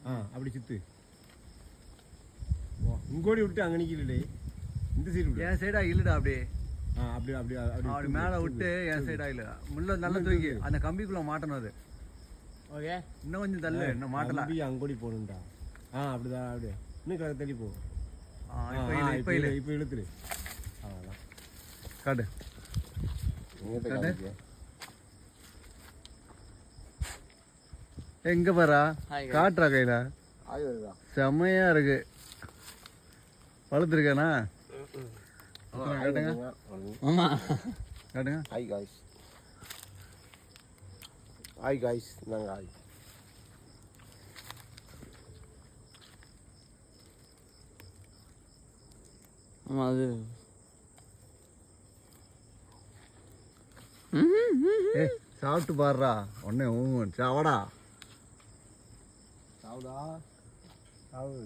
அப்படி சித்து இங்கோடி விட்டு அங்கே நிற்கலே இந்த சைடு விடு என் சைடா இல்லடா அப்படியே அப்படி அப்படி அப்படி மேலே விட்டு என் சைடா இல்லை முள்ள நல்லா தூக்கி அந்த கம்பிக்குள்ள மாட்டணும் அது ஓகே இன்னும் கொஞ்சம் தள்ளு இன்னும் மாட்டல அங்கோடி போகணும்டா அப்படிதான் அப்படியே இன்னும் கதை தள்ளி போ இப்போ இழுத்துரு அவ்வளோதான் காட்டு எங்க பாரா காட்டுறா கையில செம்மையா இருக்கு வளர்த்துருக்கானா காட்டுங்க காட்டுங்க ஹாய் காய்ஸ் ஹாய் காய்ஸ் நாங்கள் ஹாய் ஆமாம் அது சாப்பிட்டு பாடுறா உடனே சாவடா சாவுதா சாவு